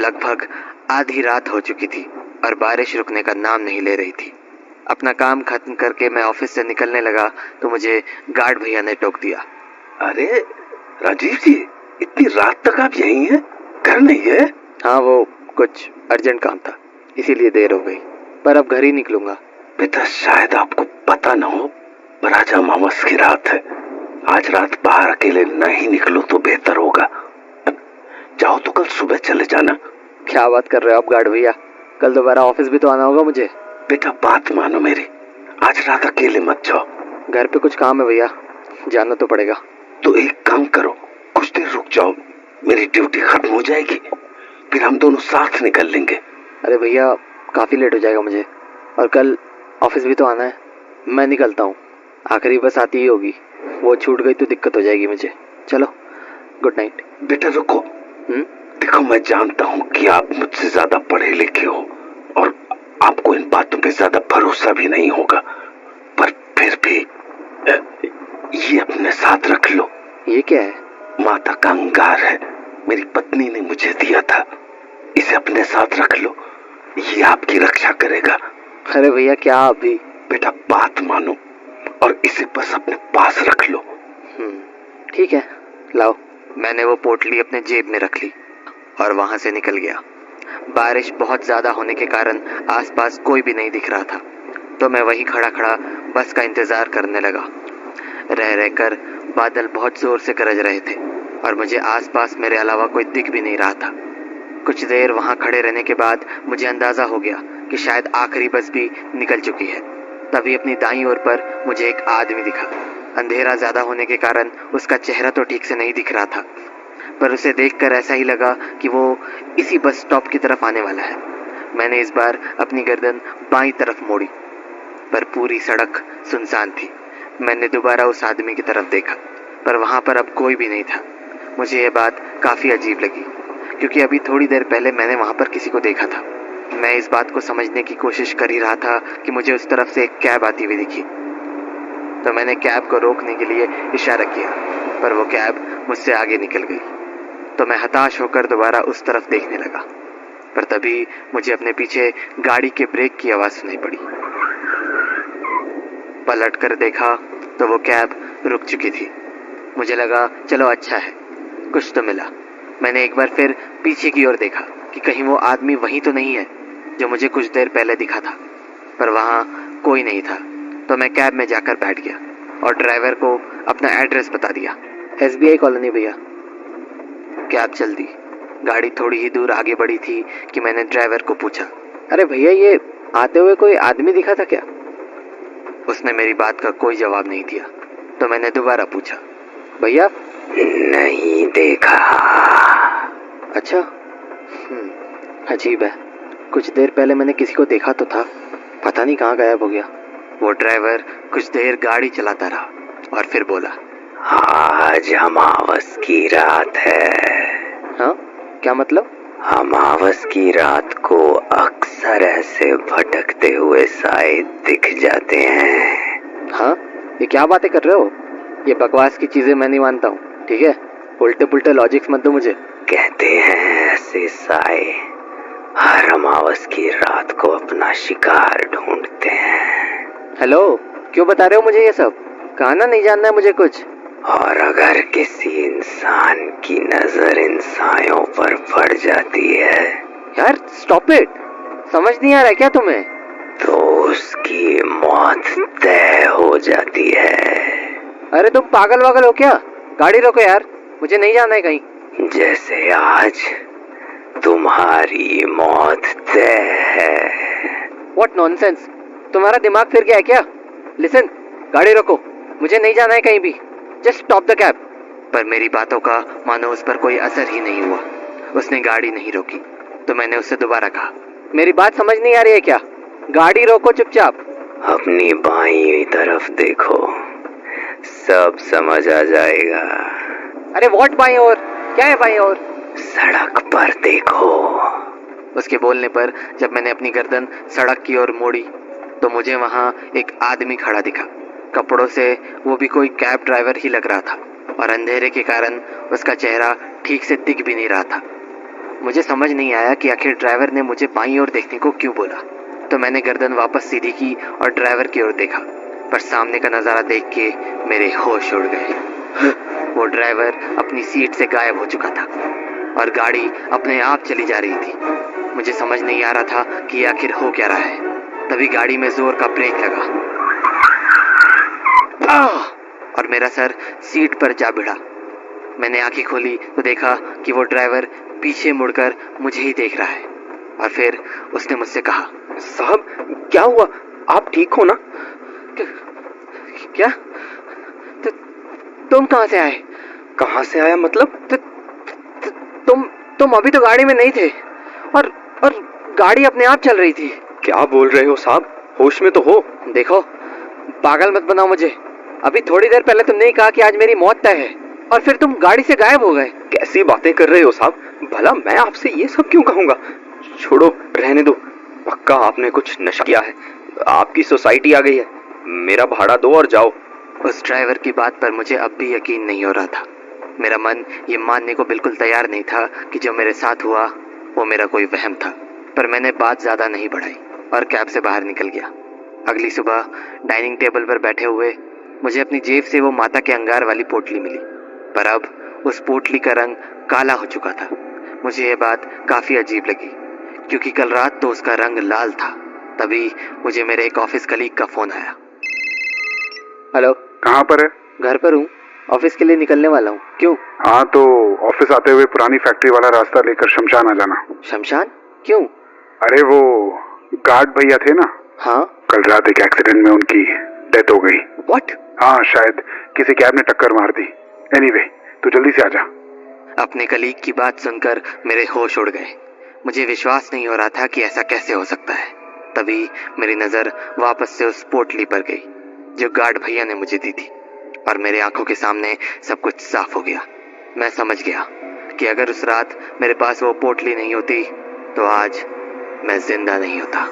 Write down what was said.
लगभग आधी रात हो चुकी थी और बारिश रुकने का नाम नहीं ले रही थी। अपना काम खत्म करके मैं ऑफिस से निकलने लगा तो मुझे गार्ड भैया ने टोक दिया। अरे राजीव जी, इतनी रात तक आप यहीं हैं? घर नहीं है? हाँ, वो कुछ अर्जेंट काम था, इसीलिए देर हो गई, पर अब घर ही निकलूंगा। बेटा, शायद आपको पता न हो, पर आज अमावस की रात है। आज रात बाहर अकेले नहीं निकलो तो बेहतर होगा। जाओ तो कल सुबह चले जाना। क्या बात कर रहे हो आप गार्ड भैया? कल दोबारा ऑफिस भी तो आना होगा मुझे। बेटा, बात मानो मेरी, आज रात अकेले मत जाओ। घर पे कुछ काम है भैया, जाना तो पड़ेगा। तो एक काम करो, कुछ देर रुक जाओ, मेरी ड्यूटी खत्म हो जाएगी, फिर हम दोनों साथ निकल लेंगे। अरे भैया, काफी लेट हो जाएगा मुझे, और कल ऑफिस भी तो आना है। मैं निकलता हूँ, आखिरी बस आती ही होगी, वो छूट गई तो दिक्कत हो जाएगी मुझे। चलो, गुड नाइट। बेटा रुको। देखो, मैं जानता हूँ कि आप मुझसे ज्यादा पढ़े लिखे हो और आपको इन बातों पे ज्यादा भरोसा भी नहीं होगा, पर फिर भी ये अपने साथ रख लो। ये क्या है? माता का अंगार है, मेरी पत्नी ने मुझे दिया था, इसे अपने साथ रख लो, ये आपकी रक्षा करेगा। अरे भैया, क्या आप भी? बेटा, बात मानो और इसे बस अपने पास रख लो। ठीक है, लाओ। मैंने वो पोटली अपने जेब में रख ली और वहां से निकल गया। बारिश बहुत ज्यादा होने के कारण आसपास कोई भी नहीं दिख रहा था, तो मैं वहीं खड़ा खड़ा बस का इंतजार करने लगा। रह रहकर बादल बहुत जोर से गरज रहे थे और मुझे आसपास मेरे अलावा कोई दिख भी नहीं रहा था। कुछ देर वहां खड़े रहने के बाद मुझे अंदाजा हो गया कि शायद आखिरी बस भी निकल चुकी है। तभी अपनी दाईं ओर पर मुझे एक आदमी दिखा। अंधेरा ज्यादा होने के कारण उसका चेहरा तो ठीक से नहीं दिख रहा था, पर उसे देखकर ऐसा ही लगा कि वो इसी बस स्टॉप की तरफ आने वाला है। मैंने इस बार अपनी गर्दन बाईं तरफ मोड़ी, पर पूरी सड़क सुनसान थी। मैंने दोबारा उस आदमी की तरफ देखा, पर वहां पर अब कोई भी नहीं था। मुझे यह बात काफी अजीब लगी, क्योंकि अभी थोड़ी देर पहले मैंने वहां पर किसी को देखा था। मैं इस बात को समझने की कोशिश कर ही रहा था कि मुझे उस तरफ से एक कैब आती हुई दिखी, तो मैंने कैब को रोकने के लिए इशारा किया, पर वो कैब मुझसे आगे निकल गई। तो मैं हताश होकर दोबारा उस तरफ देखने लगा, पर तभी मुझे अपने पीछे गाड़ी के ब्रेक की आवाज सुनाई पड़ी। पलट कर देखा तो वो कैब रुक चुकी थी। मुझे लगा चलो अच्छा है, कुछ तो मिला। मैंने एक बार फिर पीछे की ओर देखा कि कहीं वो आदमी वहीं तो नहीं है जो मुझे कुछ देर पहले दिखा था, पर वहां कोई नहीं था। तो मैं कैब में जाकर बैठ गया और ड्राइवर को अपना एड्रेस बता दिया। SBI कॉलोनी भैया। कैब चल दी। गाड़ी थोड़ी ही दूर आगे बढ़ी थी कि मैंने ड्राइवर को पूछा, अरे भैया, ये आते हुए कोई आदमी दिखा था क्या? उसने मेरी बात का कोई जवाब नहीं दिया। तो मैंने दोबारा पूछा, भैया? नहीं देखा। अच्छा, अजीब है, कुछ देर पहले मैंने किसी को देखा तो था, पता नहीं कहाँ गायब हो गया। वो ड्राइवर कुछ देर गाड़ी चलाता रहा और फिर बोला, आज अमावस की रात है। हाँ, क्या मतलब? अमावस की रात को अक्सर ऐसे भटकते हुए साए दिख जाते हैं। हाँ, ये क्या बातें कर रहे हो? ये बकवास की चीजें मैं नहीं मानता हूँ, ठीक है? उल्टे पुल्टे लॉजिक्स मत दो मुझे। कहते हैं ऐसे साए हर अमावस की रात को अपना शिकार ढूंढते हैं। हेलो, क्यों बता रहे हो मुझे ये सब? कहना नहीं जानना है मुझे कुछ। और अगर किसी इंसान की नजर इन सायों पर पड़ जाती है, यार स्टॉप इट, समझ नहीं आ रहा है क्या तुम्हें? तो उसकी मौत तय हो जाती है। अरे तुम पागल वागल हो क्या? गाड़ी रोको यार, मुझे नहीं जाना है कहीं। जैसे आज तुम्हारी मौत तय है। व्हाट नॉनसेंस, तुम्हारा दिमाग फिर गया है क्या? लिसन, गाड़ी रोको, मुझे नहीं जाना है कहीं भी, जस्ट स्टॉप द कैब। पर मेरी बातों का मानो उस पर कोई असर ही नहीं हुआ। उसने गाड़ी नहीं रोकी। तो मैंने उससे दोबारा कहा, मेरी बात समझ नहीं आ रही है क्या? गाड़ी रोको चुपचाप। अपनी बाईं तरफ देखो, सब समझ आ जाएगा। अरे व्हाट बाईं ओर? क्या है बाईं ओर? सड़क पर देखो। उसके बोलने पर जब मैंने अपनी गर्दन सड़क की ओर मोड़ी तो मुझे वहां एक आदमी खड़ा दिखा। कपड़ों से वो भी कोई कैब ड्राइवर ही लग रहा था और अंधेरे के कारण उसका चेहरा ठीक से दिख भी नहीं रहा था। मुझे समझ नहीं आया कि आखिर ड्राइवर ने मुझे बाईं ओर देखने को क्यों बोला। तो मैंने गर्दन वापस सीधी की और ड्राइवर की ओर देखा, पर सामने का नज़ारा देख के मेरे होश उड़ गए। वो ड्राइवर अपनी सीट से गायब हो चुका था और गाड़ी अपने आप चली जा रही थी। मुझे समझ नहीं आ रहा था कि आखिर हो क्या रहा है। तभी गाड़ी में जोर का ब्रेक लगा और मेरा सर सीट पर जा भिड़ा। मैंने आंखें खोली तो देखा कि वो ड्राइवर पीछे मुड़कर मुझे ही देख रहा है और फिर उसने मुझसे कहा, साहब क्या हुआ, आप ठीक हो ना? क्या? तुम कहाँ से आए? कहाँ से आया मतलब? तुम अभी तो गाड़ी में नहीं थे और गाड़ी अपने आप चल रही थी। क्या बोल रहे हो साहब, होश में तो हो? देखो, पागल मत बनाओ मुझे। अभी थोड़ी देर पहले तुमने ही कहा कि आज मेरी मौत तय है और फिर तुम गाड़ी से गायब हो गए। कैसी बातें कर रहे हो साहब, भला मैं आपसे ये सब क्यों कहूँगा? छोड़ो, रहने दो। पक्का आपने कुछ नशा किया है। आपकी सोसाइटी आ गई है, मेरा भाड़ा दो और जाओ। उस ड्राइवर की बात पर मुझे अब भी यकीन नहीं हो रहा था। मेरा मन ये मानने को बिल्कुल तैयार नहीं था कि जो मेरे साथ हुआ वो मेरा कोई वहम था। पर मैंने बात ज़्यादा नहीं बढ़ाई और कैब से बाहर निकल गया। अगली सुबह डाइनिंग टेबल पर बैठे हुए मुझे अपनी जेब से वो माता के अंगार वाली पोटली मिली, पर अब उस पोटली का रंग काला हो चुका था। मुझे ये बात काफ़ी अजीब लगी क्योंकि कल रात तो उसका रंग लाल था। तभी मुझे मेरे एक ऑफिस कलीग का फ़ोन आया। हेलो, कहाँ पर है? घर पर हूँ, ऑफिस के लिए निकलने वाला हूँ। क्यों? हाँ तो ऑफिस आते हुए पुरानी फैक्ट्री वाला रास्ता लेकर शमशान आ जाना। शमशान? क्यों? अरे वो गार्ड भैया थे ना, हाँ। कल रात एक एक्सीडेंट में उनकी डेथ हो गई। व्हाट? हाँ, शायद किसी कैब ने टक्कर मार दी। एनीवे, तू जल्दी से आ जा। अपने कलीग की बात सुनकर मेरे होश उड़ गए। मुझे विश्वास नहीं हो रहा था कि ऐसा कैसे हो सकता है। तभी मेरी नज़र वापस से उस पोटली पर गई जो गार्ड भैया ने मुझे दी थी और मेरे आंखों के सामने सब कुछ साफ हो गया। मैं समझ गया कि अगर उस रात मेरे पास वो पोटली नहीं होती तो आज मैं जिंदा नहीं होता।